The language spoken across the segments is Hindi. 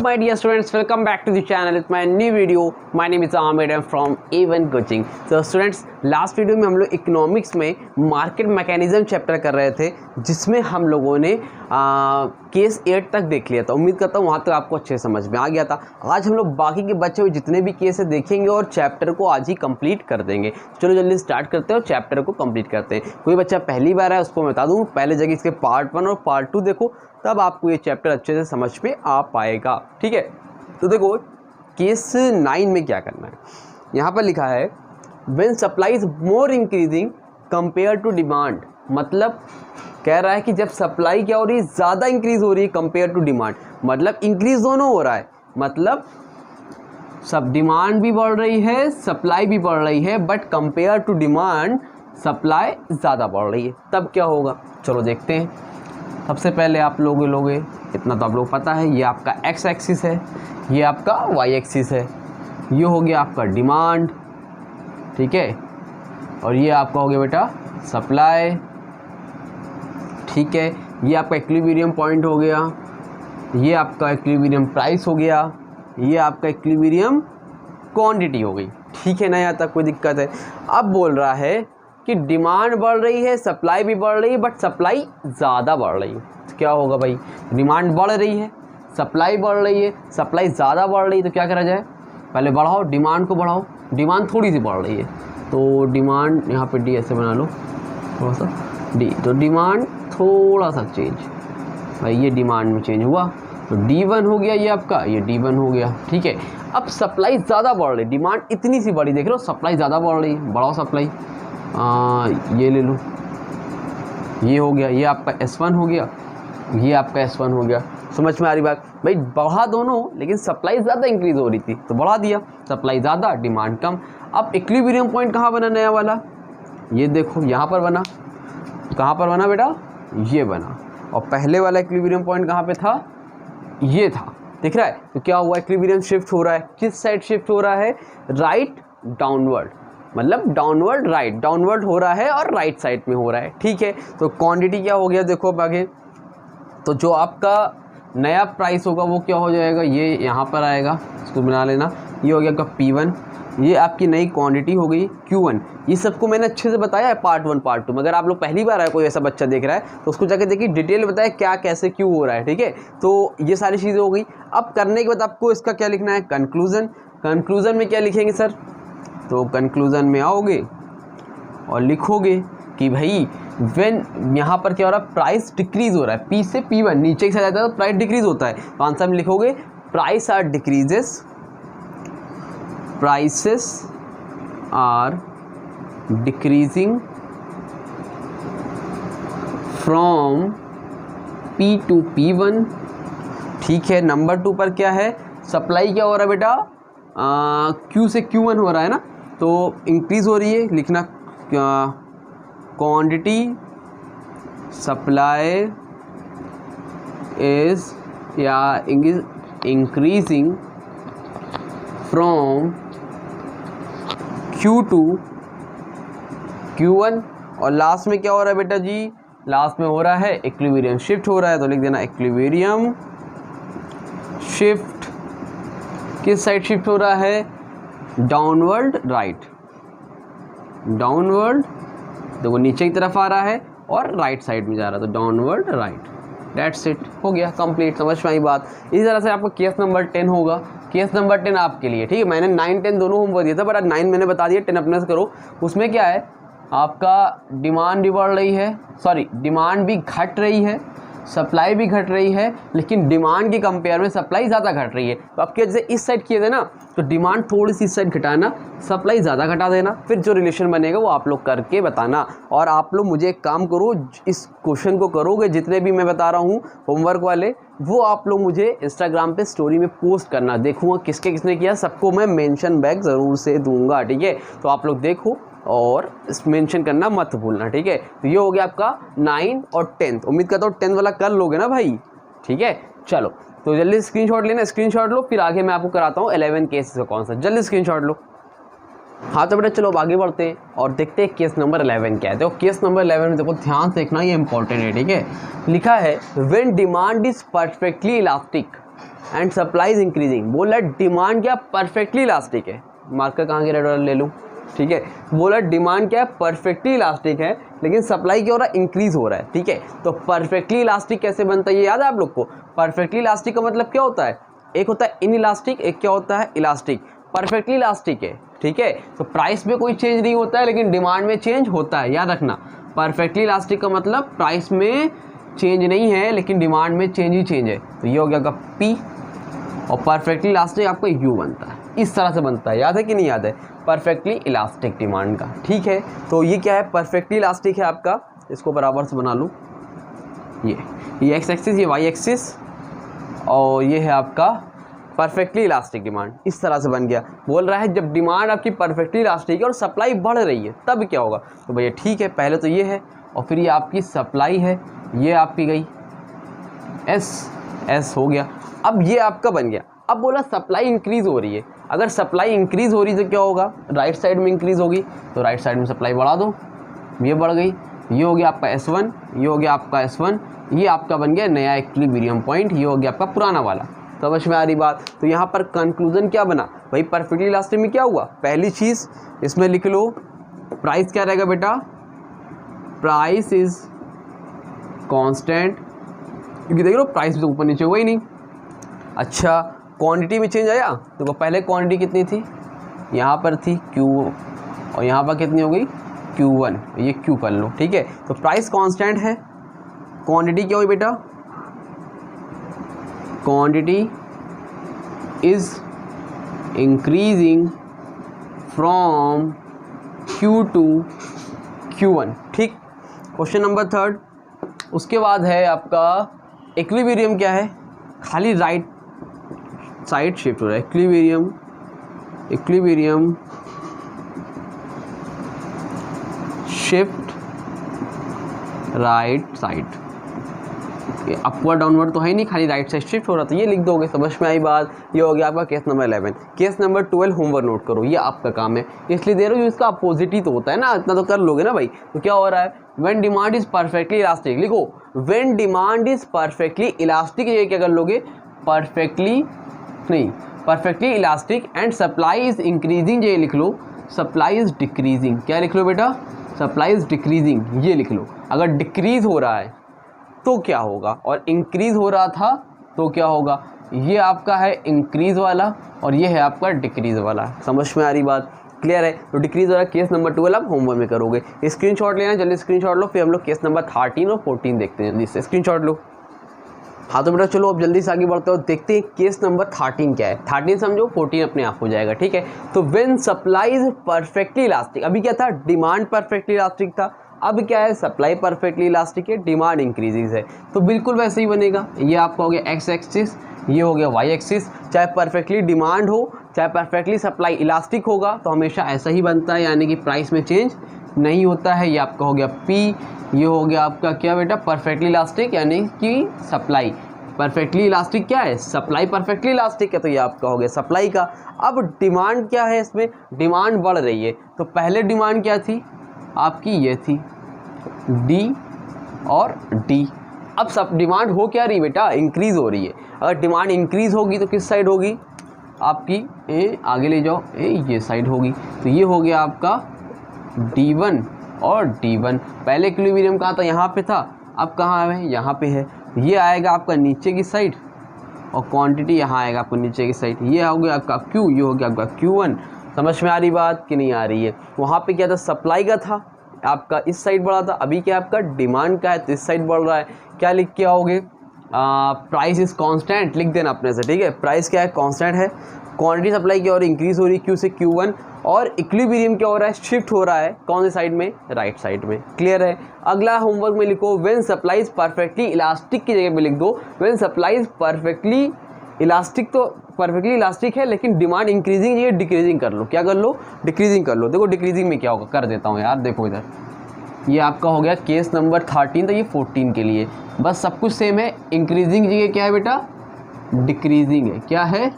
my dear students, welcome back to the channel with my new video. My name is Ahmed and from A1 Coaching. So students, last video में हम लोग इकोनॉमिक्स में मार्केट मैकेनिज्म चैप्टर कर रहे थे, जिसमें हम लोगों ने केस 8 तक देख लिया था। उम्मीद करता हूँ वहाँ तक आपको अच्छे समझ में आ गया था। आज हम लोग बाकी के बचे हुए जितने भी केस देखेंगे और चैप्टर को आज ही कंप्लीट कर देंगे। चलो जल्दी स्टार्ट करते हैं और चैप्टर को कंप्लीट करते हैं। कोई बच्चा पहली बार है उसको मैं बता दूँ, पहले जगह इसके पार्ट 1 और पार्ट 2 देखो, तब आपको ये चैप्टर अच्छे से समझ में आ पाएगा। ठीक है, तो देखो केस 9 में क्या करना है। यहाँ पर लिखा है when supply is more increasing compare to demand. मतलब कह रहा है कि जब सप्लाई क्या हो रही है, ज़्यादा इंक्रीज हो रही है कंपेयर टू डिमांड। मतलब इंक्रीज दोनों हो रहा है, मतलब सब डिमांड भी बढ़ रही है, सप्लाई भी बढ़ रही है, but compare to demand supply ज़्यादा बढ़ रही है। तब क्या होगा, चलो देखते हैं। सबसे पहले आप लोगे इतना तो आप लोग पता है, ये आपका एक्स एक्सिस है, ये आपका वाई एक्सिस है, ये हो गया आपका डिमांड, ठीक है, और ये आपका हो गया बेटा सप्लाई, ठीक है। ये आपका इक्विलिब्रियम पॉइंट हो गया, ये आपका इक्विलिब्रियम प्राइस हो गया, ये आपका इक्विलिब्रियम क्वांटिटी हो गई। ठीक है ना, यहाँ तक कोई दिक्कत है। अब बोल रहा है कि डिमांड बढ़ रही है, सप्लाई भी बढ़ रही है, बट सप्लाई ज़्यादा बढ़ रही है। तो क्या होगा भाई, डिमांड बढ़ रही है, सप्लाई बढ़ रही है, सप्लाई ज़्यादा बढ़ रही है, तो क्या करा जाए, पहले बढ़ाओ डिमांड को, बढ़ाओ। डिमांड थोड़ी सी बढ़ रही है तो डिमांड यहाँ पे डी ऐसे बना लो थोड़ा सा डी, तो डिमांड थोड़ा सा चेंज, भाई ये डिमांड में चेंज हुआ तो D1 हो गया, ये आपका ये D1 हो गया। ठीक है, अब सप्लाई ज़्यादा बढ़ रही, डिमांड इतनी सी बढ़ी, देख लो सप्लाई ज़्यादा बढ़ रही है, बढ़ाओ सप्लाई, ये ले लो, ये हो गया, ये आपका S1 हो गया, ये आपका S1 हो गया। समझ में आ रही बात भाई, बढ़ा दोनों, लेकिन सप्लाई ज़्यादा इंक्रीज हो रही थी तो बढ़ा दिया, सप्लाई ज़्यादा डिमांड कम। अब इक्विलिब्रियम पॉइंट कहाँ बना नया वाला, ये देखो यहाँ पर बना, कहाँ पर बना बेटा, ये बना, और पहले वाला इक्विलिब्रियम पॉइंट कहाँ पे था, ये था, दिख रहा है। तो क्या हुआ, इक्विलिब्रियम शिफ्ट हो रहा है, किस साइड शिफ्ट हो रहा है, राइट डाउनवर्ड, मतलब डाउनवर्ड राइट, डाउनवर्ड हो रहा है और राइट साइड में हो रहा है। ठीक है, तो क्वांटिटी क्या हो गया देखो अब आगे, तो जो आपका नया प्राइस होगा वो क्या हो जाएगा, ये यहाँ पर आएगा, इसको बना लेना, ये हो गया आपका P1, ये आपकी नई क्वांटिटी हो गई Q1। ये सबको मैंने अच्छे से बताया है पार्ट 1 पार्ट 2 में। अगर आप लोग पहली बार आए, कोई ऐसा बच्चा देख रहा है तो उसको जाके देखिए, डिटेल बताया क्या कैसे क्यों हो रहा है। ठीक है, तो ये सारी चीज़ें हो गई। अब करने के बाद आपको इसका क्या लिखना है, कंक्लूज़न। कंक्लूज़न में क्या लिखेंगे सर, तो कंक्लूज़न में आओगे और लिखोगे कि भाई व्हेन यहाँ पर क्या हो रहा है, प्राइस डिक्रीज़ हो रहा है, P से P1 नीचे की साइड जाता है तो प्राइस डिक्रीज़ होता है। तो आंसर में लिखोगे price are decreases, prices are decreasing from P to P1। ठीक है, नंबर 2 पर क्या है, सप्लाई क्या हो रहा है बेटा, Q से Q1 हो रहा है ना, तो इंक्रीज हो रही है, लिखना क्वांटिटी सप्लाई इज या increasing from Q to Q1। और लास्ट में क्या हो रहा है बेटा जी, लास्ट में हो रहा है इक्विलिब्रियम शिफ्ट हो रहा है, तो लिख देना इक्विलिब्रियम शिफ्ट, किस साइड शिफ्ट हो रहा है, डाउनवर्ड राइट, डाउनवर्ड देखो नीचे की तरफ आ रहा है और राइट साइड में जा रहा है, तो डाउनवर्ड राइट। दैट्स इट, हो गया कंप्लीट, समझ में आई बात। इसी तरह से आपका केस नंबर 10 होगा। केस नंबर 10 आपके लिए, ठीक है, मैंने 9 10 दोनों होमवर्क दिया था, बट 9 मैंने बता दिया, 10 अपने से करो। उसमें क्या है, आपका डिमांड भी बढ़ रही है, सॉरी डिमांड भी घट रही है, सप्लाई भी घट रही है, लेकिन डिमांड के कंपेयर में सप्लाई ज़्यादा घट रही है। तो आपके जैसे इस साइड किए थे ना, तो डिमांड थोड़ी सी इस साइड घटाना, सप्लाई ज़्यादा घटा देना, फिर जो रिलेशन बनेगा वो आप लोग करके बताना। और आप लोग मुझे एक काम करो, इस क्वेश्चन को करोगे, जितने भी मैं बता रहा हूँ होमवर्क वाले, वो आप लोग मुझे इंस्टाग्राम पे स्टोरी में पोस्ट करना, देखूँगा किसके किसने किया, सबको मैं मेंशन बैक ज़रूर से दूंगा। ठीक है, तो आप लोग देखो और मेंशन करना मत भूलना। ठीक है, तो ये हो गया आपका 9 और 10। उम्मीद करता हूँ 10 वाला कर लोगे ना भाई। ठीक है, चलो तो जल्दी स्क्रीनशॉट लेना, स्क्रीनशॉट लो, फिर आगे मैं आपको कराता हूँ 11 केसेस का कौन सा, जल्दी स्क्रीनशॉट लो। हाँ तो बेटा चलो अब आगे बढ़ते हैं और देखते हैं केस नंबर 11 क्या है। देखो केस नंबर 11 में देखो ध्यान से देखना, ये इंपॉर्टेंट है। ठीक है, लिखा है when demand is perfectly elastic, and supply is increasing. बोला डिमांड क्या परफेक्टली इलास्टिक है, मार्कर कहाँ के रेड वाला ले लूँ, ठीक है। बोला डिमांड क्या है परफेक्टली इलास्टिक है, लेकिन सप्लाई क्या हो रहा है, इंक्रीज हो रहा है, ठीक है। तो परफेक्टली इलास्टिक कैसे बनता है, ये याद है आप लोग को। परफेक्टली इलास्टिक का मतलब क्या होता है, एक होता है इन इलास्टिक, एक क्या होता है इलास्टिक। परफेक्टली इलास्टिक है, ठीक है। तो प्राइस में कोई चेंज नहीं होता है, लेकिन डिमांड में चेंज होता है, याद रखना। परफेक्टली इलास्टिक का मतलब प्राइस में चेंज नहीं है, लेकिन डिमांड में चेंज ही चेंज है। तो ये हो गया आपका P, और परफेक्टली इलास्टिक आपका U बनता है, इस तरह से बनता है, याद है कि नहीं याद है, परफेक्टली इलास्टिक डिमांड का, ठीक है। तो ये क्या है, परफेक्टली इलास्टिक है आपका, इसको बराबर से बना लूँ, ये एक्स एक्सिस, ये वाई एक्सिस, और ये है आपका परफेक्टली इलास्टिक डिमांड, इस तरह से बन गया। बोल रहा है जब डिमांड आपकी परफेक्टली इलास्टिक है और सप्लाई बढ़ रही है तब क्या होगा, तो भैया ठीक है, पहले तो ये है, और फिर ये आपकी सप्लाई है, ये आपकी गई एस हो गया। अब ये आपका बन गया। अब बोला सप्लाई इंक्रीज हो रही है, अगर सप्लाई इंक्रीज हो रही है तो क्या होगा, राइट साइड में इंक्रीज होगी, तो राइट साइड में सप्लाई बढ़ा दो, ये बढ़ गई, ये हो गया आपका S1, ये हो गया आपका S1, ये आपका बन गया नया इक्विलिब्रियम पॉइंट, ये हो गया आपका पुराना वाला। समझ में आ रही बात। तो यहाँ पर कंक्लूजन क्या बना भाई, परफेक्टली इलास्टिक में क्या हुआ, पहली चीज़ इसमें लिख लो, प्राइस क्या रहेगा बेटा, प्राइस इज कांस्टेंट, क्योंकि देख लो प्राइस तो ऊपर नीचे हुआ ही नहीं। अच्छा, क्वांटिटी में चेंज आया, देखो पहले क्वांटिटी कितनी थी, यहाँ पर थी Q, और यहाँ पर कितनी हो गई Q1, ये Q कर लो, ठीक है। तो प्राइस कांस्टेंट है, क्वांटिटी क्या हुई बेटा, quantity is increasing from Q to Q1, ठीक। क्वेश्चन नंबर 3, उसके बाद है आपका इक्विलिब्रियम क्या है, खाली राइट साइड शिफ्ट हो रहा है, equilibrium shift right side, upward downward तो है नहीं, खाली राइट साइड शिफ्ट हो रहा, तो ये लिख दोगे, समझ में आई बात। ये हो गया आपका case number 11। Case number 12 homework note करो, ये आपका काम है, इसलिए दे रहा हूँ, इसका अपोजिट ही तो होता है ना, इतना तो कर लोगे ना भाई। तो क्या हो रहा है, when demand is perfectly elastic, लिखो when demand is perfectly elastic, ये क्या कर लोगे, perfectly elastic and supply is increasing, ये लिख लो, सप्लाई इज डिक्रीजिंग, क्या लिख लो बेटा, सप्लाई इज डिक्रीजिंग, ये लिख लो। अगर डिक्रीज हो रहा है तो क्या होगा, और इंक्रीज हो रहा था तो क्या होगा, ये आपका है इंक्रीज वाला और ये है आपका डिक्रीज वाला। समझ में आ रही बात, क्लियर है। तो डिक्रीज वाला केस नंबर 12 आप होमवर्क में करोगे, स्क्रीनशॉट लेना, जल्दी स्क्रीनशॉट लो, फिर हम लोग केस नंबर 13 और 14 देखते हैं, जल्दी से स्क्रीनशॉट लो। हाँ तो बेटा चलो अब जल्दी से आगे बढ़ते हो, देखते हैं केस नंबर 13 क्या है। 13 समझो, 14 अपने आप हो जाएगा, ठीक है। तो when supply is perfectly elastic, अभी क्या था, डिमांड परफेक्टली इलास्टिक था, अब क्या है, सप्लाई परफेक्टली इलास्टिक है, डिमांड इंक्रीजेज है, तो बिल्कुल वैसे ही बनेगा। ये आपका हो गया एक्स एक्सिस, ये हो गया वाई एक्सिस, चाहे परफेक्टली डिमांड हो चाहे परफेक्टली सप्लाई इलास्टिक होगा तो हमेशा ऐसा ही बनता है, यानी कि प्राइस में चेंज नहीं होता है। ये आपका हो गया P, ये हो गया आपका क्या बेटा, परफेक्टली इलास्टिक, यानी कि सप्लाई परफेक्टली इलास्टिक क्या है, सप्लाई परफेक्टली इलास्टिक है, तो ये आपका हो गया सप्लाई का। अब डिमांड क्या है, इसमें डिमांड बढ़ रही है, तो पहले डिमांड क्या थी आपकी, ये थी D और D। अब सब डिमांड हो क्या रही बेटा, इंक्रीज हो रही है। अगर डिमांड इंक्रीज होगी तो किस साइड होगी आपकी, आगे ले जाओ, ये साइड होगी। तो ये हो गया आपका D1 और D1। पहले इक्विलिब्रियम कहाँ था, यहाँ पे था, अब कहाँ है, यहाँ पे है। ये आएगा आपका नीचे की साइड और क्वांटिटी यहाँ आएगा आपको नीचे की साइड। ये हो गया आपका Q, ये हो गया आपका Q1। समझ में आ रही बात कि नहीं आ रही है। वहाँ पे क्या था, सप्लाई का था, आपका इस साइड बढ़ा था, अभी क्या आपका डिमांड का है तो इस साइड बढ़ रहा है। क्या लिख के आओगे, प्राइस इज कांस्टेंट लिख देना अपने से, ठीक है। प्राइस क्या है, कांस्टेंट है, क्वांटिटी सप्लाई की और इंक्रीज हो रही है Q से Q1, और इक्विलिब्रियम क्या हो रहा है, शिफ्ट हो रहा है, कौन सी साइड में, राइट साइड में। क्लियर है। अगला होमवर्क में लिखो, when supply is perfectly elastic की जगह पे लिख दो when supply is perfectly elastic. तो परफेक्टली इलास्टिक है लेकिन डिमांड इंक्रीजिंग, ये डिक्रीजिंग कर लो, क्या कर लो, डिक्रीजिंग कर लो। देखो डिक्रीजिंग में क्या होगा, कर देता हूँ यार, देखो इधर, ये आपका हो गया केस नंबर 13, तो ये 14 के लिए बस सब कुछ सेम है। इंक्रीजिंग जगह क्या है बेटा, डिक्रीजिंग है, क्या है,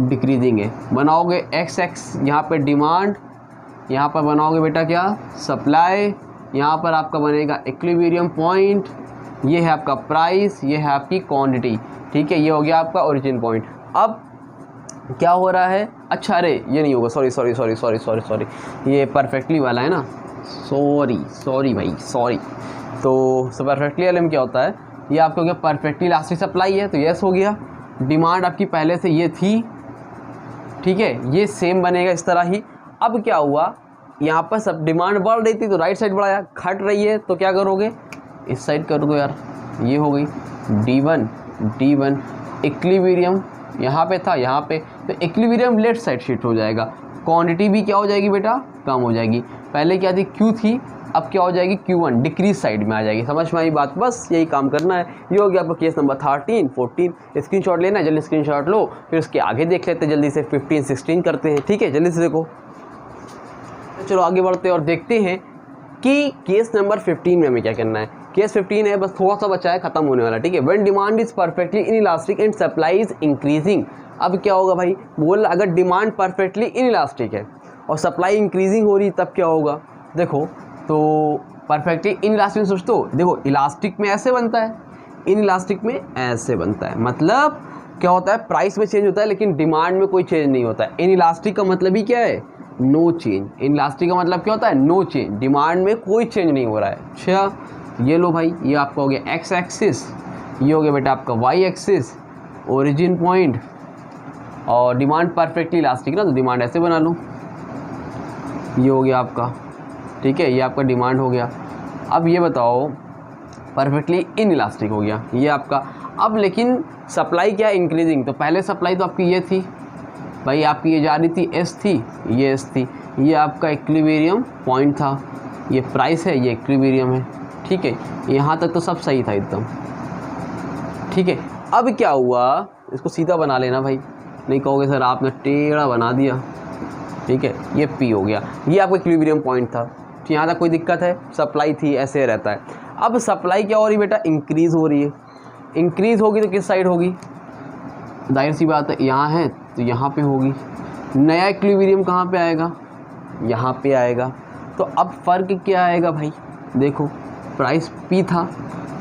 डिक्रीजिंग है। बनाओगे एक्स एक्स, यहाँ पे डिमांड, यहाँ पर बनाओगे बेटा क्या, सप्लाई, यहाँ पर आपका बनेगा इक्विलिब्रियम पॉइंट, ये है आपका प्राइस, ये है आपकी क्वांटिटी, ठीक है, ये हो गया आपका ओरिजिन पॉइंट। अब क्या हो रहा है, अच्छा अरे ये नहीं होगा, सॉरी, ये परफेक्टली वाला है ना, सॉरी भाई सॉरी। तो परफेक्टली वाले में क्या होता है, ये आपको हो गया परफेक्टली इलास्टिक सप्लाई है, तो यस हो गया। डिमांड आपकी पहले से ये थी, ठीक है, ये सेम बनेगा इस तरह ही। अब क्या हुआ, यहाँ पर सब डिमांड बढ़ रही थी तो राइट साइड बढ़ाया, घट रही है तो क्या करोगे, इस साइड करोगे यार, ये हो गई D1 इक्विलिब्रियम यहाँ पे था, यहाँ पे, तो इक्विलिब्रियम लेफ्ट साइड शिफ्ट हो जाएगा। क्वांटिटी भी क्या हो जाएगी बेटा, कम हो जाएगी। पहले क्या थी, Q थी, अब क्या हो जाएगी, Q1 डिक्रीज साइड में आ जाएगी। समझ में आई बात, बस यही काम करना है। ये हो गया आपका केस नंबर 13, 14। स्क्रीनशॉट लेना है, जल्दी स्क्रीनशॉट लो, फिर उसके आगे देख लेते हैं जल्दी से, 15, 16 करते हैं, ठीक है, जल्दी से देखो। चलो आगे बढ़ते हैं और देखते हैं कि केस नंबर 15 में हमें क्या करना है। केस 15 है, बस थोड़ा सा बचा है, खत्म होने वाला, ठीक है। When demand is perfectly inelastic and supply is increasing. अब क्या होगा भाई, बोल अगर डिमांड परफेक्टली इनइलास्टिक है और सप्लाई इंक्रीजिंग हो रही तब क्या होगा, देखो तो परफेक्टली इनइलास्टिक सोच, तो देखो इलास्टिक में ऐसे बनता है, इनइलास्टिक में ऐसे बनता है, मतलब क्या होता है, प्राइस में चेंज होता है लेकिन डिमांड में कोई चेंज नहीं होता है। इनइलास्टिक का मतलब ही क्या है, नो चेंज। इनइलास्टिक का मतलब क्या होता है, नो चेंज, डिमांड में कोई चेंज नहीं हो रहा है। अच्छा ये लो भाई, ये आपका हो गया एक्स एक्सिस, ये हो गया बेटा आपका वाई एक्सिस, ओरिजिन पॉइंट, और डिमांड परफेक्टली इलास्टिक ना, तो डिमांड ऐसे बना लो, ये हो गया आपका, ठीक है, ये आपका डिमांड हो गया। अब ये बताओ परफेक्टली इनइलास्टिक हो गया ये आपका। अब लेकिन सप्लाई क्या है, इंक्रीजिंग, तो पहले सप्लाई तो आपकी ये थी भाई, आपकी ये जा रही थी एस थी, ये एस थी, ये आपका इक्विलिब्रियम पॉइंट था, ये प्राइस है, ये इक्विलिब्रियम है, ठीक है, यहाँ तक तो सब सही था एकदम, ठीक है। अब क्या हुआ, इसको सीधा बना लेना भाई, नहीं कहोगे सर आपने टेढ़ा बना दिया, ठीक है, ये पी हो गया, ये आपका इक्विलिब्रियम पॉइंट था, यहाँ तक कोई दिक्कत है, सप्लाई थी, ऐसे रहता है। अब सप्लाई क्या हो रही बेटा, इंक्रीज़ हो रही है, इंक्रीज़ होगी तो किस साइड होगी, जाहिर सी बात है यहाँ है तो यहाँ पे होगी। नया इक्विलिब्रियम कहाँ पे आएगा, यहाँ पे आएगा। तो अब फ़र्क क्या आएगा भाई, देखो प्राइस P था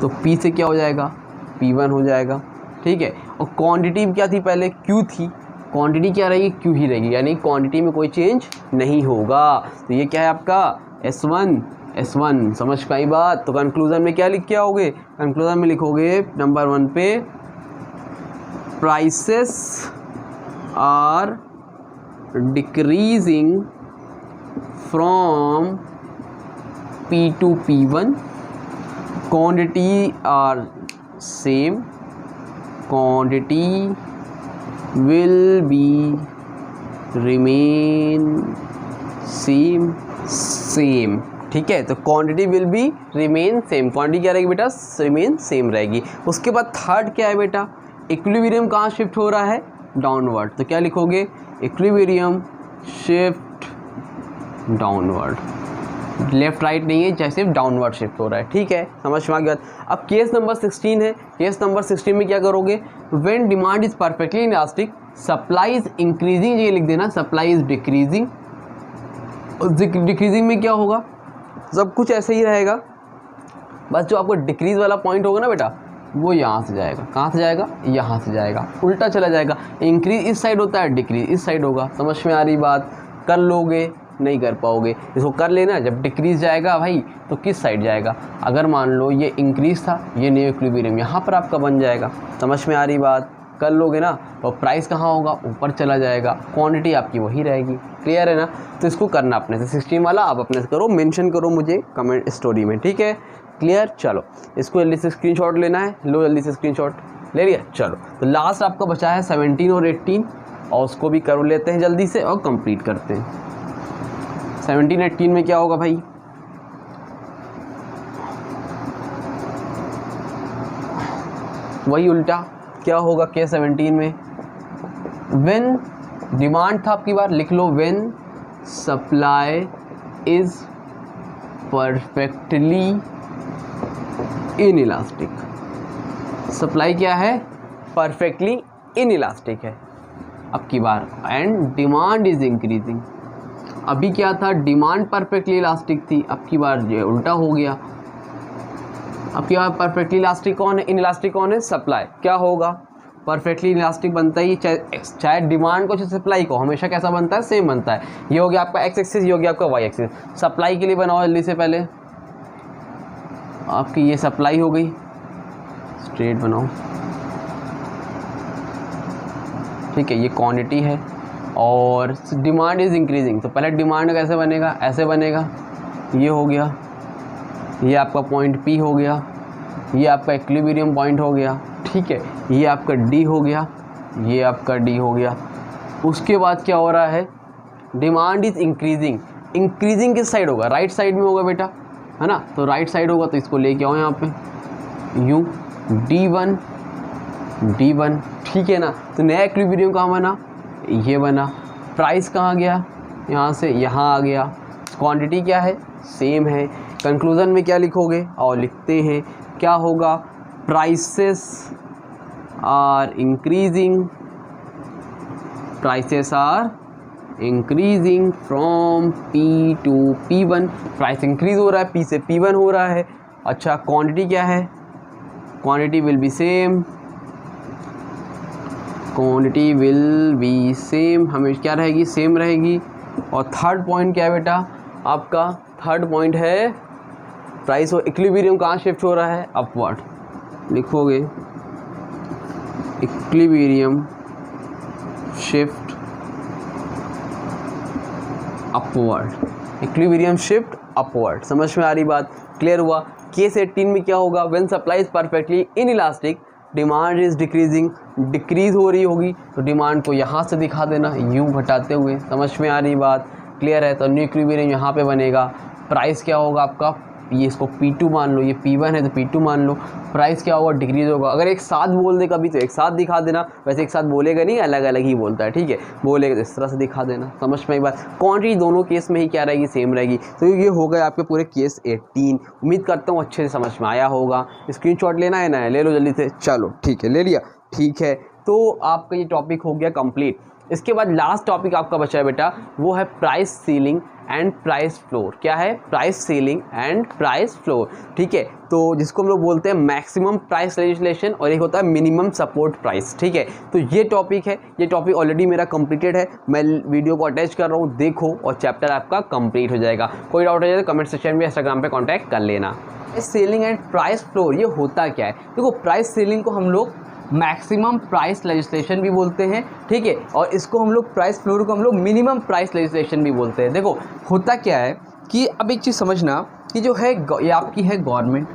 तो P से क्या हो जाएगा, P1 हो जाएगा, ठीक है। और क्वांटिटी क्या थी पहले, Q थी, क्वांटिटी क्या रहेगी, Q ही रहेगी, यानी क्वांटिटी में कोई चेंज नहीं होगा। तो ये क्या है आपका S1, समझ पाई बात। तो कंक्लूज़न में क्या लिख के आओगे, कंक्लूज़न में लिखोगे नंबर 1 पे, prices are decreasing from P to P1, quantity are same, quantity will be remain same, ठीक है। तो quantity will be remain same, quantity क्या रहेगी बेटा, रिमेन सेम रहेगी। उसके बाद थर्ड क्या है बेटा, इक्विलिब्रियम कहाँ शिफ्ट हो रहा है, डाउनवर्ड, तो क्या लिखोगे, equilibrium shift downward, left right नहीं है, चाहे सिर्फ डाउनवर्ड शिफ्ट हो रहा है, ठीक है, समझ में आ गया। अब केस नंबर 16 है, केस नंबर 16 में क्या करोगे, when demand is perfectly elastic, supply is increasing, ये लिख देना, सप्लाई इज डिक्रीजिंग। डिक्रीजिंग में क्या होगा, सब कुछ ऐसे ही रहेगा, बस जो आपको डिक्रीज वाला पॉइंट होगा ना बेटा, वो यहाँ से जाएगा, कहाँ से जाएगा, यहाँ से जाएगा, उल्टा चला जाएगा। इंक्रीज इस साइड होता है, डिक्रीज इस साइड होगा। समझ में आ रही बात, कर लोगे, नहीं कर पाओगे, इसको कर लेना। जब डिक्रीज जाएगा भाई तो किस साइड जाएगा, अगर मान लो ये इंक्रीज था, ये न्यू इक्विलिब्रियम यहाँ पर आपका बन जाएगा। समझ में आ रही बात, कर लोगे ना। और प्राइस कहाँ होगा, ऊपर चला जाएगा, क्वांटिटी आपकी वही रहेगी। क्लियर है ना। तो इसको करना अपने से, 16 वाला आप अपने से करो, मेंशन करो मुझे कमेंट स्टोरी में, ठीक है। क्लियर, चलो इसको जल्दी से स्क्रीनशॉट लेना है, लो जल्दी से स्क्रीनशॉट ले लिया। चलो तो लास्ट आपका बचा है 17 और 18, और उसको भी कर लेते हैं जल्दी से और कंप्लीट करते हैं। 17 18 में क्या होगा भाई, वही उल्टा क्या होगा के 17 में, व्हेन डिमांड था, आपकी बार लिख लो, when supply is perfectly inelastic. Supply क्या है, परफेक्टली इनइलास्टिक है अब की बार, एंड डिमांड इज इंक्रीजिंग। अभी क्या था, डिमांड परफेक्टली इलास्टिक थी, अब की बार ये उल्टा हो गया, आपके यहाँ परफेक्टली इलास्टिक कौन है, इनइलास्टिक कौन है, सप्लाई। क्या होगा, परफेक्टली इलास्टिक बनता ही चाहे डिमांड को चाहे सप्लाई को, हमेशा कैसा बनता है, सेम बनता है। ये हो गया आपका एक्स एक्सिस, ये हो गया आपका वाई एक्सिस। सप्लाई के लिए बनाओ जल्दी से, पहले आपकी ये सप्लाई हो गई, स्ट्रेट बनाओ, ठीक है। ये क्वांटिटी है और डिमांड इज़ इंक्रीजिंग, तो पहले डिमांड कैसे बनेगा, ऐसे बनेगा, ये हो गया, ये आपका पॉइंट P हो गया, ये आपका इक्विलिब्रियम पॉइंट हो गया, ठीक है। ये आपका D हो गया, ये आपका D हो गया। उसके बाद क्या हो रहा है, डिमांड इज़ इंक्रीजिंग। इंक्रीजिंग किस साइड होगा, राइट साइड में होगा बेटा, है ना। तो राइट साइड होगा तो इसको लेके आओ यहाँ पे, U D1 D1, ठीक है ना। तो नया इक्विलिब्रियम कहाँ बना, ये बना। प्राइस कहाँ गया, यहाँ से यहाँ आ गया। क्वांटिटी क्या है, सेम है। कंक्लूज़न में क्या लिखोगे, और लिखते हैं क्या होगा, prices are increasing, prices are increasing from P to P1। Price increase हो रहा है, P से P1 हो रहा है। अच्छा, क्वांटिटी क्या है, quantity will be same, quantity will be same, हमें क्या रहेगी, सेम रहेगी। और थर्ड पॉइंट क्या है बेटा आपका, थर्ड पॉइंट है प्राइस और इक्विलिब्रियम कहाँ शिफ्ट हो रहा है, अपवर्ड। लिखोगे equilibrium shift upward, equilibrium shift upward. समझ में आ रही बात, क्लियर हुआ। केस 18 में क्या होगा, when supply is perfectly inelastic demand is decreasing, decrease हो रही होगी तो डिमांड को यहाँ से दिखा देना, यूँ घटाते हुए। समझ में आ रही बात, क्लियर है। तो न्यू इक्विलिब्रियम यहाँ पे बनेगा। प्राइस क्या होगा आपका, ये इसको P2 मान लो, ये P1 है तो P2 मान लो। प्राइस क्या होगा, डिक्रीज होगा। अगर एक साथ बोल दे कभी तो एक साथ दिखा देना, वैसे एक साथ बोलेगा नहीं, अलग अलग ही बोलता है, ठीक है। बोलेगा तो इस तरह से दिखा देना। समझ में आई बात। क्वांटिटी दोनों केस में ही क्या रहेगी, सेम रहेगी। तो ये हो गए आपके पूरे केस 18। उम्मीद करता हूँ अच्छे से समझ में आया होगा। स्क्रीनशॉट लेना है ना, ले लो जल्दी से। चलो ठीक है, ले लिया, ठीक है। तो आपका ये टॉपिक हो गया कंप्लीट। इसके बाद लास्ट टॉपिक आपका बचा है बेटा, वो है price ceiling and price floor. क्या है, price ceiling and price floor, ठीक है। तो जिसको हम लोग बोलते हैं मैक्सिमम प्राइस लेजिस्लेशन और एक होता है मिनिमम सपोर्ट प्राइस, ठीक है। तो ये टॉपिक है, ये टॉपिक ऑलरेडी मेरा कंप्लीटेड है। मैं वीडियो को अटैच कर रहा हूँ, देखो, और चैप्टर आपका कंप्लीट हो जाएगा। कोई डाउट हो जाए तो कमेंट सेक्शन में, इंस्टाग्राम पे कॉन्टैक्ट कर लेना। सेलिंग एंड प्राइस फ्लोर ये होता क्या है, देखो प्राइस सेलिंग को हम लोग मैक्सिमम प्राइस लेजिस्लेशन भी बोलते हैं, ठीक है। और इसको हम लोग प्राइस फ्लोर को हम लोग मिनिमम प्राइस लेजिस्लेशन भी बोलते हैं। देखो होता क्या है कि अब एक चीज़ समझना कि जो है ये आपकी है गवर्नमेंट,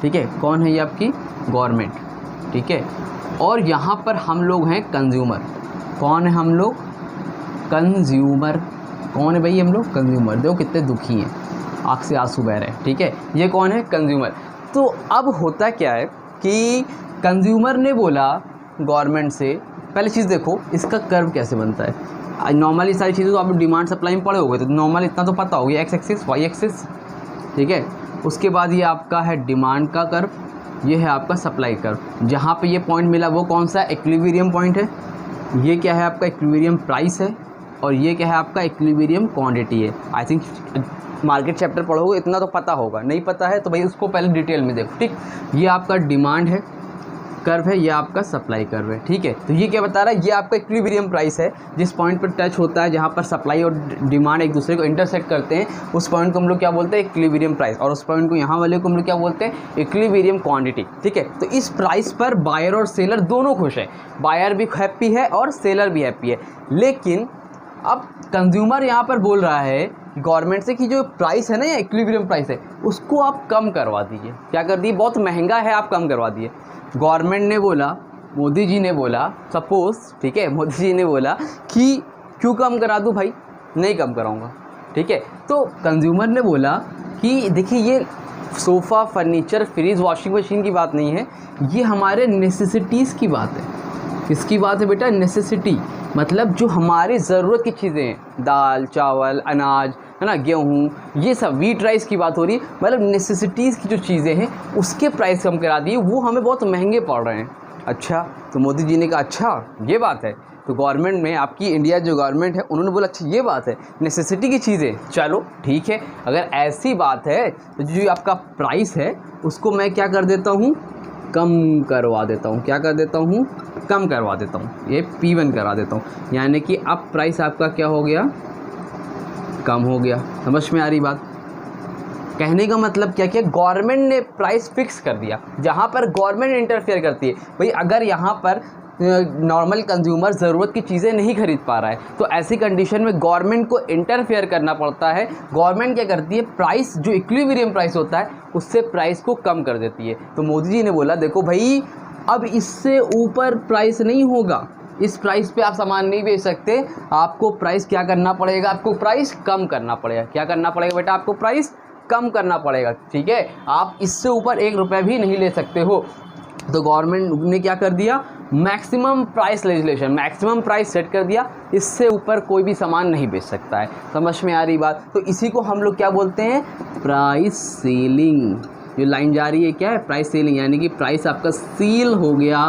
ठीक है। कौन है ये आपकी गवर्नमेंट, ठीक है। और यहाँ पर हम लोग हैं कंज्यूमर। कौन है हम लोग, कंज्यूमर। कौन है भाई, हम लोग कंज्यूमर। देखो कितने दुखी हैं, आँख से आंसू बह रहे हैं, ठीक है। ये कौन है, कंज्यूमर। तो अब होता क्या है कि कंज्यूमर ने बोला गवर्नमेंट से, पहले चीज़ देखो इसका कर्व कैसे बनता है। नॉर्मली सारी चीज़ें तो आप डिमांड सप्लाई में पढ़े होगे, तो नॉर्मल इतना तो पता होगा, एक्स एक्सिस वाई एक्सिस, ठीक है। उसके बाद ये आपका है डिमांड का कर्व, ये है आपका सप्लाई कर्व। जहाँ पे ये पॉइंट मिला वो कौन सा इक्विलिब्रियम पॉइंट है। ये क्या है आपका इक्विलिब्रियम प्राइस है, और ये क्या है आपका इक्विलिब्रियम क्वांटिटी है। आई थिंक मार्केट चैप्टर पढ़ोगे इतना तो पता होगा, नहीं पता है तो भाई उसको पहले डिटेल में देखो, ठीक। ये आपका डिमांड है कर्व है, ये आपका सप्लाई कर्व है, ठीक है। तो ये क्या बता रहा है, ये आपका इक्विलिब्रियम प्राइस है। जिस पॉइंट पर टच होता है, जहाँ पर सप्लाई और डिमांड एक दूसरे को इंटरसेक्ट करते हैं, उस पॉइंट को हम लोग क्या बोलते हैं, इक्विलिब्रियम प्राइस। और उस पॉइंट को यहाँ वाले को हम लोग क्या बोलते हैं, इक्विलिब्रियम क्वांटिटी, ठीक है। तो इस प्राइस पर बायर और सेलर दोनों खुश है, बायर भी हैप्पी है और सेलर भी हैप्पी है। लेकिन अब कंज्यूमर यहाँ पर बोल रहा है गवर्नमेंट से कि जो प्राइस है ना, या इक्विलिब्रियम प्राइस है, उसको आप कम करवा दीजिए। क्या कर दिए, बहुत महंगा है, आप कम करवा दिए। गवर्नमेंट ने बोला, मोदी जी ने बोला, सपोज़, ठीक है, मोदी जी ने बोला कि क्यों कम करा दूँ भाई, नहीं कम कराऊंगा, ठीक है। तो कंज्यूमर ने बोला कि देखिए ये sofa, furniture, fridge, washing machine की बात नहीं है, ये हमारे नेसेसिटीज़ की बात है। किसकी बात है बेटा, नेसेसिटी, मतलब जो हमारी ज़रूरत की चीज़ें हैं, दाल चावल अनाज, है ना, गेहूँ, ये सब, व्हीट राइस की बात हो रही है। मतलब नेसेसिटीज़ की जो चीज़ें हैं उसके प्राइस कम करा दिए, वो हमें बहुत महंगे पड़ रहे हैं। अच्छा, तो मोदी जी ने कहा अच्छा ये बात है, तो गवर्नमेंट में आपकी इंडिया जो गवर्नमेंट है उन्होंने बोला अच्छा ये बात है, नेसेसिटी की चीज़ें, चलो ठीक है, अगर ऐसी बात है तो जो आपका प्राइस है उसको मैं क्या कर देता हूँ, कम करवा देता हूँ। क्या कर देता हूँ, कम करवा देता हूँ, ये P1 करा देता हूँ, यानी कि अब प्राइस आपका क्या हो गया, कम हो गया। समझ में आ रही बात? कहने का मतलब क्या किया, गवर्नमेंट ने प्राइस फिक्स कर दिया। जहाँ पर गवर्नमेंट इंटरफेयर करती है भाई, अगर यहाँ पर नॉर्मल कंज्यूमर ज़रूरत की चीज़ें नहीं खरीद पा रहा है तो ऐसी कंडीशन में गवर्नमेंट को इंटरफेयर करना पड़ता है। गवर्नमेंट क्या करती है, प्राइस जो इक्विलिब्रियम प्राइस होता है उससे प्राइस को कम कर देती है। तो मोदी जी ने बोला देखो भाई, अब इससे ऊपर प्राइस नहीं होगा, इस प्राइस पे आप सामान नहीं बेच सकते, आपको प्राइस क्या करना पड़ेगा, आपको प्राइस कम करना पड़ेगा। क्या करना पड़ेगा बेटा, आपको प्राइस कम करना पड़ेगा, ठीक है। आप इससे ऊपर 1 रुपये भी नहीं ले सकते हो। तो गवर्नमेंट ने क्या कर दिया, maximum price legislation, maximum price set कर दिया, इससे ऊपर कोई भी सामान नहीं बेच सकता है। समझ में आ रही बात? तो इसी को हम लोग क्या बोलते हैं, प्राइस सीलिंग। जो लाइन जा रही है क्या है, प्राइस सीलिंग, यानी कि प्राइस आपका सील हो गया,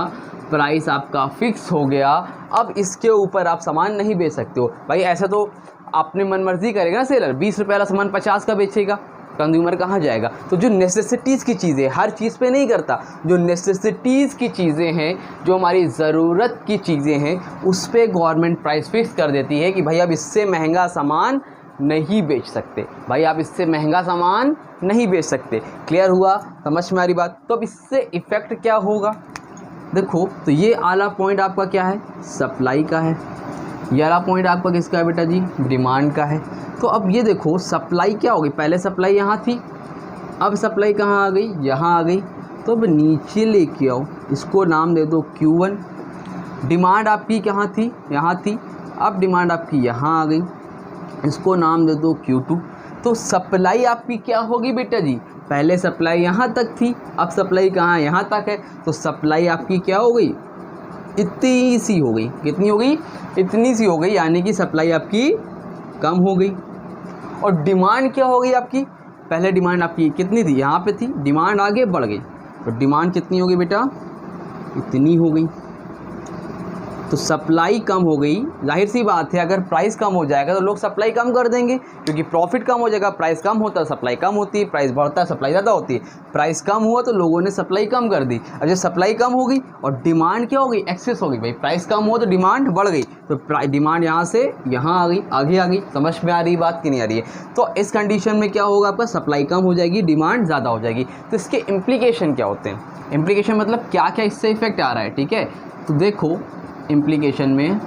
प्राइस आपका फिक्स हो गया, अब इसके ऊपर आप सामान नहीं बेच सकते हो। भाई ऐसा तो अपने मनमर्जी करेगा ना सेलर, 20 रुपये वाला सामान 50 का बेचेगा, कंज्यूमर कहाँ जाएगा? तो जो नेसेसिटीज़ की चीज़ें, हर चीज़ पे नहीं करता, जो नेसेसिटीज़ की चीज़ें हैं, जो हमारी ज़रूरत की चीज़ें हैं, उस पे गवर्नमेंट प्राइस फिक्स कर देती है कि भाई अब इससे महंगा सामान नहीं बेच सकते, भाई आप इससे महंगा सामान नहीं बेच सकते। क्लियर हुआ? समझ में आ रही बात? तो अब इससे इफ़ेक्ट क्या होगा देखो, तो ये आला पॉइंट आपका क्या है, सप्लाई का है, ये वाला पॉइंट आपका किसका है बेटा जी, डिमांड का है। तो अब ये देखो सप्लाई क्या होगी, पहले सप्लाई यहाँ थी, अब सप्लाई कहाँ आ गई, यहाँ आ गई। तो अब नीचे लेके आओ, इसको नाम दे दो Q1। डिमांड आपकी कहाँ थी, यहाँ थी, अब डिमांड आपकी यहाँ आ गई, इसको नाम दे दो Q2। तो सप्लाई आपकी क्या होगी बेटा जी, पहले सप्लाई यहाँ तक थी, अब सप्लाई कहाँ, यहाँ तक है, तो सप्लाई आपकी क्या हो गई, इतनी सी हो गई। कितनी हो गई, इतनी सी हो गई, यानी कि सप्लाई आपकी कम हो गई। और डिमांड क्या हो गई आपकी, पहले डिमांड आपकी कितनी थी, यहाँ पे थी, डिमांड आगे बढ़ गई, तो डिमांड कितनी हो गई बेटा, इतनी हो गई। तो सप्लाई कम हो गई, जाहिर सी बात है अगर प्राइस कम हो जाएगा तो लोग सप्लाई कम कर देंगे, क्योंकि प्रॉफिट कम हो जाएगा, प्राइस कम होता है सप्लाई कम होती है, प्राइस बढ़ता है सप्लाई ज़्यादा होती है। प्राइस कम हुआ तो लोगों ने सप्लाई कम कर दी। अब जब सप्लाई कम हो गई और डिमांड क्या हो गई, एक्सेस हो गई, भाई प्राइस कम हुआ तो डिमांड बढ़ गई, तो डिमांड यहाँ से यहाँ आ गई, आगे आ गई। समझ में आ रही बात कि नहीं आ रही है? तो इस कंडीशन में क्या होगा, आपका सप्लाई कम हो जाएगी, डिमांड ज़्यादा हो जाएगी। तो इसके इम्प्लीकेशन क्या होते हैं, इम्प्लीकेशन मतलब क्या क्या इससे इफेक्ट आ रहा है, ठीक है। तो देखो इम्प्लीकेशन में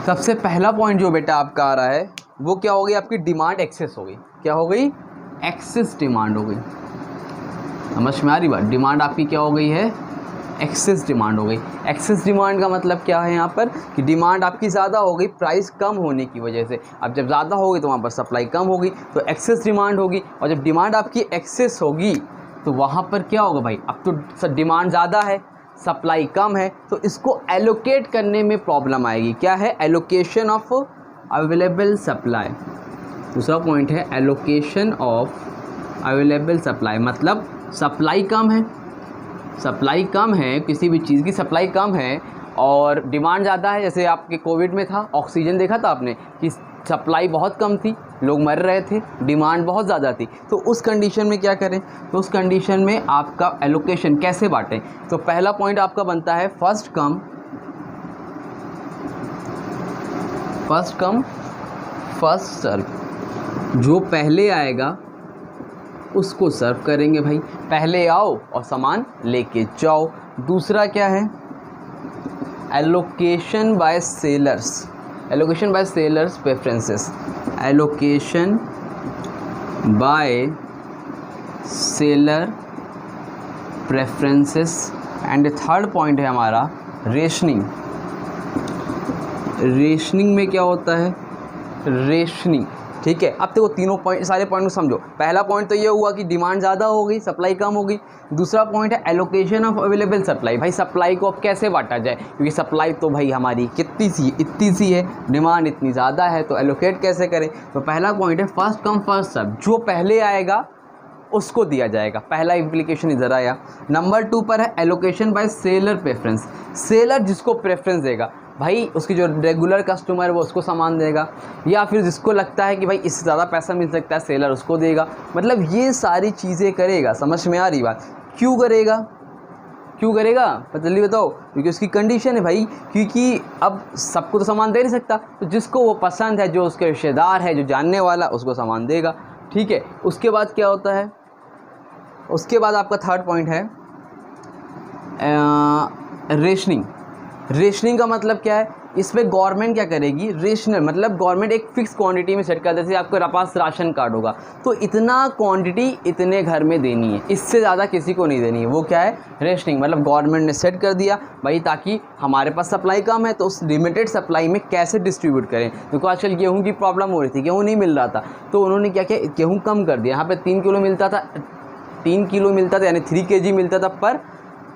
सबसे पहला पॉइंट जो बेटा आपका आ रहा है वो क्या हो गई, आपकी डिमांड एक्सेस हो गई। क्या हो गई, एक्सेस डिमांड हो गई। समझ में आ रही बात, डिमांड आपकी क्या हो गई है, एक्सेस डिमांड हो गई। एक्सेस डिमांड का मतलब क्या है यहाँ पर, कि डिमांड आपकी ज़्यादा हो गई प्राइस कम होने की वजह से। अब जब ज़्यादा होगी तो वहाँ पर सप्लाई कम होगी, तो एक्सेस डिमांड होगी। और जब डिमांड आपकी एक्सेस होगी तो वहाँ पर क्या होगा भाई, अब तो डिमांड ज़्यादा है, सप्लाई कम है, तो इसको एलोकेट करने में प्रॉब्लम आएगी। क्या है, एलोकेशन ऑफ अवेलेबल सप्लाई। दूसरा पॉइंट है एलोकेशन ऑफ अवेलेबल सप्लाई, मतलब सप्लाई कम है, सप्लाई कम है, किसी भी चीज़ की सप्लाई कम है और डिमांड ज़्यादा है। जैसे आपके कोविड में था, ऑक्सीजन देखा था आपने कि सप्लाई बहुत कम थी, लोग मर रहे थे, डिमांड बहुत ज़्यादा थी। तो उस कंडीशन में क्या करें, तो उस कंडीशन में आपका एलोकेशन कैसे बांटें। तो पहला पॉइंट आपका बनता है फर्स्ट कम फर्स्ट सर्व। जो पहले आएगा उसको सर्व करेंगे भाई, पहले आओ और सामान लेके जाओ। दूसरा क्या है, allocation by sellers, allocation by sellers preferences, allocation by seller preferences. And third point है हमारा रेशनिंग। रेशनिंग में क्या होता है, रेशनिंग, ठीक है। अब देखो तीनों पॉइंट, सारे पॉइंट को समझो। पहला पॉइंट तो ये हुआ कि डिमांड ज़्यादा हो गई, सप्लाई कम हो गई। दूसरा पॉइंट है एलोकेशन ऑफ अवेलेबल सप्लाई, भाई सप्लाई को अब कैसे बांटा जाए, क्योंकि सप्लाई तो भाई हमारी कितनी सी, इतनी सी है, डिमांड इतनी ज़्यादा है, तो एलोकेट कैसे करें। तो पहला पॉइंट है फर्स्ट कम फर्स्ट सर्व, जो पहले आएगा उसको दिया जाएगा। पहला इम्प्लीकेशन इधर आया। नंबर 2 पर है allocation by seller preference. Seller जिसको प्रेफरेंस देगा भाई, उसकी जो रेगुलर कस्टमर है वो उसको सामान देगा, या फिर जिसको लगता है कि भाई इससे ज़्यादा पैसा मिल सकता है सेलर उसको देगा। मतलब ये सारी चीज़ें करेगा। समझ में आ रही बात? क्यों करेगा? क्यों करेगा जल्दी बताओ? क्योंकि उसकी कंडीशन है भाई, क्योंकि अब सबको तो सामान दे नहीं सकता, तो जिसको वो पसंद है, जो उसके रिश्तेदार है, जो जानने वाला, उसको सामान देगा। ठीक है, उसके बाद क्या होता है? उसके बाद आपका थर्ड पॉइंट है रेशनिंग। रेशनिंग का मतलब क्या है? इसमें गवर्नमेंट क्या करेगी? रेशनल मतलब गवर्नमेंट एक फिक्स क्वांटिटी में सेट कर देती है। आपके पास राशन कार्ड होगा तो इतना क्वांटिटी इतने घर में देनी है, इससे ज़्यादा किसी को नहीं देनी है। वो क्या है? रेशनिंग। मतलब गवर्नमेंट ने सेट कर दिया भाई, ताकि हमारे पास सप्लाई कम है तो उस लिमिटेड सप्लाई में कैसे डिस्ट्रीब्यूट करें। देखो आजकल गेहूँ की प्रॉब्लम हो रही थी, गेहूँ नहीं मिल रहा था, तो उन्होंने क्या किया, गेहूँ कम कर दिया। यहाँ पर 3 किलो मिलता था, 3 किलो मिलता था यानी 3 kg मिलता था पर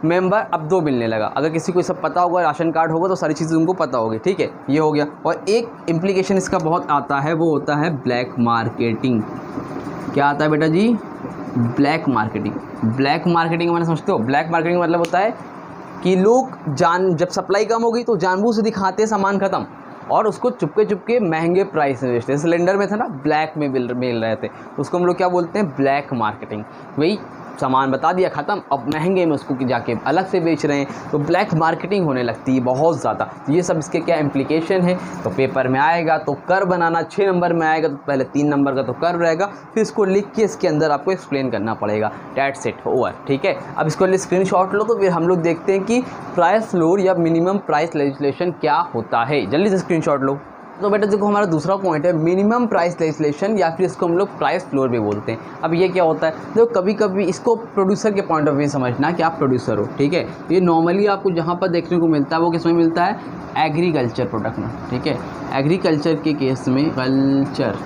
मेंबर, अब 2 मिलने लगा। अगर किसी को सब पता होगा, राशन कार्ड होगा, तो सारी चीज़ें उनको पता होगी। ठीक है, ये हो गया। और एक इम्प्लीकेशन इसका बहुत आता है, वो होता है ब्लैक मार्केटिंग। क्या आता है बेटा जी? Black marketing. ब्लैक मार्केटिंग मैंने समझते हो? ब्लैक मार्केटिंग मतलब होता है कि लोग जब सप्लाई कम हो गई तो जानबूझ से दिखाते सामान ख़त्म और उसको चुपके चुपके महंगे प्राइस में बेचते हैं। सिलेंडर में था ना, ब्लैक में मिल रहे थे, उसको हम लोग क्या बोलते हैं? Black marketing. वही सामान बता दिया ख़त्म, अब महंगे में उसको जाके अलग से बेच रहे हैं, तो ब्लैक मार्केटिंग होने लगती है बहुत ज़्यादा। ये सब इसके क्या इम्प्लीकेशन है? तो पेपर में आएगा तो कर बनाना, 6 नंबर में आएगा तो पहले 3 नंबर का तो कर रहेगा, फिर इसको लिख के इसके अंदर आपको एक्सप्लेन करना पड़ेगा। That's it, over. ठीक है, अब इसको लिए स्क्रीनशॉट लो, तो फिर हम लोग देखते हैं कि प्राइस फ्लोर या मिनिमम प्राइस लेजिस्लेशन क्या होता है। जल्दी से स्क्रीनशॉट लो। तो बेटा देखो, हमारा दूसरा पॉइंट है मिनिमम प्राइस लेजिस्लेशन, या फिर इसको हम लोग प्राइस फ्लोर भी बोलते हैं। अब ये क्या होता है? देखो कभी कभी इसको प्रोड्यूसर के पॉइंट ऑफ व्यू समझना कि आप प्रोड्यूसर हो। ठीक है, ये नॉर्मली आपको जहाँ पर देखने को मिलता है वो किस में मिलता है? एग्रीकल्चर प्रोडक्ट में। ठीक है, एग्रीकल्चर के केस में, कल्चर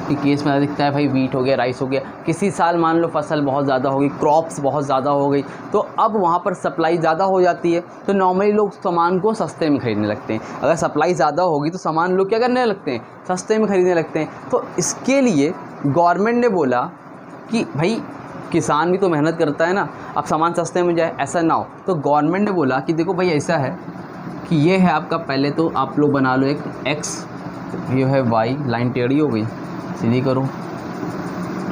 के केस में दिखता है भाई, वीट हो गया, राइस हो गया। किसी साल मान लो फसल बहुत ज़्यादा हो गई, क्रॉप्स बहुत ज़्यादा हो गई, तो अब वहाँ पर सप्लाई ज़्यादा हो जाती है, तो नॉर्मली लोग सामान को सस्ते में खरीदने लगते हैं। अगर सप्लाई ज़्यादा होगी तो सामान लोग क्या करने लगते हैं? सस्ते में खरीदने लगते हैं। तो इसके लिए गवर्नमेंट ने बोला कि भाई किसान भी तो मेहनत करता है ना, अब सामान सस्ते में जाए, ऐसा ना हो। तो गवर्नमेंट ने बोला कि देखो भाई ऐसा है कि ये है आपका, पहले तो आप लोग बना लो एक एक्स, ये है वाई, लाइन टेढ़ी हो गई, सीधी करो।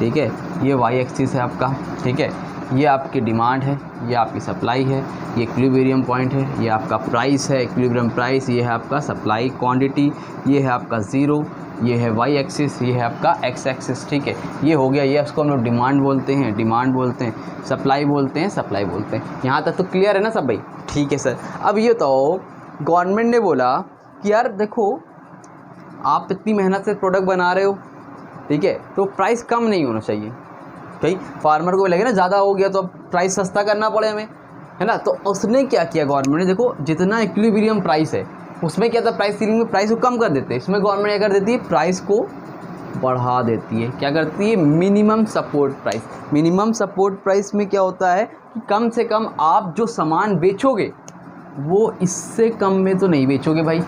ठीक है, ये वाई एक्सिस है आपका। ठीक है, ये आपकी डिमांड है, ये आपकी सप्लाई है, ये इक्विलिब्रियम पॉइंट है, ये आपका प्राइस है, इक्विलिब्रियम प्राइस, ये है आपका सप्लाई क्वांटिटी, ये है आपका ज़ीरो, ये है वाई एक्सिस, ये है आपका एक्स एक्सिस। ठीक है, ये हो गया। ये उसको हम लोग डिमांड बोलते हैं, डिमांड बोलते हैं, सप्लाई बोलते हैं, सप्लाई बोलते हैं। यहाँ तक तो क्लियर है ना सब भाई? ठीक है सर। अब ये तो गवर्नमेंट ने बोला कि यार देखो, आप इतनी मेहनत से प्रोडक्ट बना रहे हो, ठीक है, तो प्राइस कम नहीं होना चाहिए। भाई फार्मर को लगे ना ज़्यादा हो गया तो अब प्राइस सस्ता करना पड़े हमें, है ना। तो उसने क्या किया गवर्नमेंट ने, देखो जितना इक्विलिब्रियम प्राइस है उसमें क्या था, प्राइस सीलिंग में प्राइस को कम कर देते हैं, इसमें गवर्नमेंट क्या कर देती है? प्राइस को बढ़ा देती है। क्या करती है? Minimum support price. Minimum support price में क्या होता है कि कम से कम आप जो सामान बेचोगे वो इससे कम में तो नहीं बेचोगे भाई।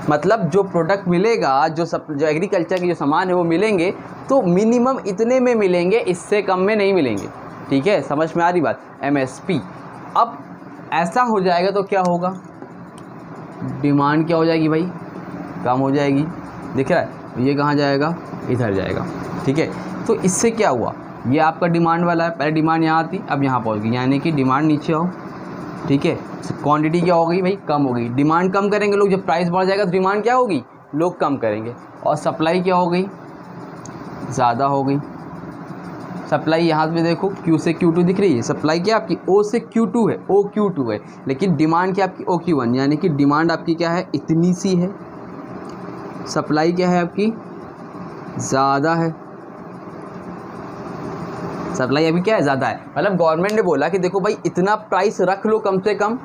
मतलब जो प्रोडक्ट मिलेगा, जो एग्रीकल्चर के जो सामान है वो मिलेंगे तो मिनिमम इतने में मिलेंगे, इससे कम में नहीं मिलेंगे। ठीक है, समझ में आ रही बात? MSP। अब ऐसा हो जाएगा तो क्या होगा? डिमांड क्या हो जाएगी भाई? कम हो जाएगी। दिख रहा है? ये कहाँ जाएगा? इधर जाएगा। ठीक है, तो इससे क्या हुआ? ये आपका डिमांड वाला है, पहले डिमांड यहाँ आती, अब यहाँ पहुँच गई, यानी कि डिमांड नीचे आओ। ठीक है, क्वांटिटी क्या हो गई भाई? कम हो गई। डिमांड कम करेंगे लोग, जब प्राइस बढ़ जाएगा तो डिमांड क्या होगी? लोग कम करेंगे। और सप्लाई क्या हो गई? ज़्यादा हो गई। सप्लाई यहाँ पे देखो Q से Q2 दिख रही है, सप्लाई क्या आपकी O से Q2 है, OQ2 है, लेकिन डिमांड क्या आपकी OQ1, यानी कि डिमांड आपकी क्या है? इतनी सी है। सप्लाई क्या है आपकी? ज़्यादा है। सप्लाई अभी क्या है? ज़्यादा है। मतलब गवर्नमेंट ने बोला कि देखो भाई इतना प्राइस रख लो कम से कम,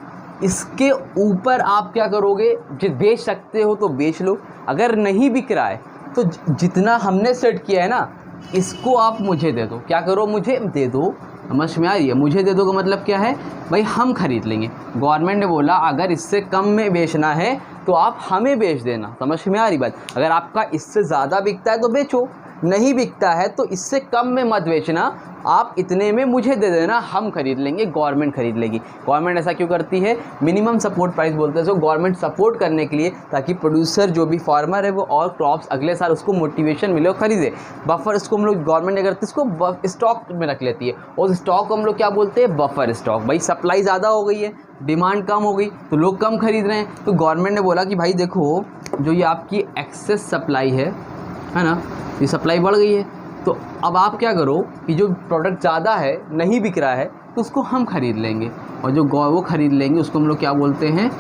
इसके ऊपर आप क्या करोगे? बेच सकते हो तो बेच लो, अगर नहीं बिक रहा है तो जितना हमने सेट किया है ना, इसको आप मुझे दे दो। क्या करो? मुझे दे दो। समझ में आ रही है? मुझे दे दो का मतलब क्या है भाई? हम खरीद लेंगे। गवर्नमेंट ने बोला अगर इससे कम में बेचना है तो आप हमें बेच देना। समझ में आ रही बात? अगर आपका इससे ज़्यादा बिकता है तो बेचो, नहीं बिकता है तो इससे कम में मत बेचना, आप इतने में मुझे दे देना, हम खरीद लेंगे, गवर्नमेंट खरीद लेगी। गवर्नमेंट ऐसा क्यों करती है? मिनिमम सपोर्ट प्राइस बोलते हैं। सो गवर्नमेंट सपोर्ट करने के लिए, ताकि प्रोड्यूसर जो भी फार्मर है वो और क्रॉप्स अगले साल उसको मोटिवेशन मिले और खरीदे। बफर इसको हम लोग गवर्नमेंट क्या करती है, इसको स्टॉक में रख लेती है, और स्टॉक को हम लोग क्या बोलते हैं? Buffer stock. भाई सप्लाई ज़्यादा हो गई है, डिमांड कम हो गई, तो लोग कम खरीद रहे हैं, तो गवर्नमेंट ने बोला कि भाई देखो, जो ये आपकी एक्सेस सप्लाई है ना, ये सप्लाई बढ़ गई है, तो अब आप क्या करो कि जो प्रोडक्ट ज़्यादा है, नहीं बिक रहा है, तो उसको हम खरीद लेंगे, और जो वो खरीद लेंगे उसको हम लोग क्या बोलते हैं?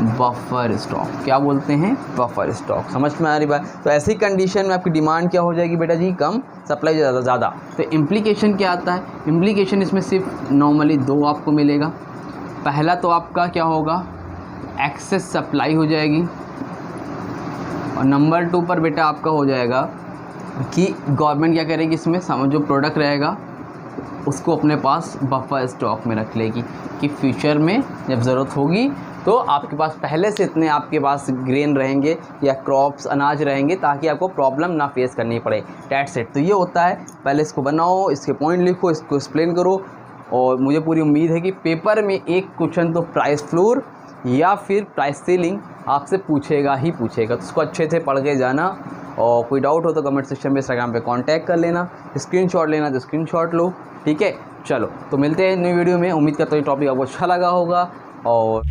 Buffer stock. क्या बोलते हैं? Buffer stock. समझ में आ रही बात? तो ऐसी कंडीशन में आपकी डिमांड क्या हो जाएगी बेटा जी? कम, सप्लाई ज़्यादा। तो इम्प्लीकेशन क्या आता है? इम्प्लीकेशन इसमें सिर्फ नॉर्मली दो आपको मिलेगा। पहला तो आपका क्या होगा? एक्सेस सप्लाई हो जाएगी, और नंबर 2 पर बेटा आपका हो जाएगा कि गवर्नमेंट क्या करेगी, इसमें जो प्रोडक्ट रहेगा उसको अपने पास बफर स्टॉक में रख लेगी, कि फ्यूचर में जब ज़रूरत होगी तो आपके पास पहले से इतने आपके पास ग्रेन रहेंगे या क्रॉप्स, अनाज रहेंगे, ताकि आपको प्रॉब्लम ना फेस करनी पड़े। That's it. तो ये होता है, पहले इसको बनाओ, इसके पॉइंट लिखो, इसको एक्सप्लेन करो, और मुझे पूरी उम्मीद है कि पेपर में एक क्वेश्चन तो प्राइस फ्लोर या फिर प्राइस सीलिंग आपसे पूछेगा ही पूछेगा। तो उसको अच्छे से पढ़ के जाना, और कोई डाउट हो तो कमेंट सेक्शन में, इंस्टाग्राम पे कांटेक्ट कर लेना, स्क्रीनशॉट लेना तो स्क्रीनशॉट लो, ठीक है। चलो, तो मिलते हैं नई वीडियो में। उम्मीद करता हूँ ये टॉपिक आपको अच्छा लगा होगा, और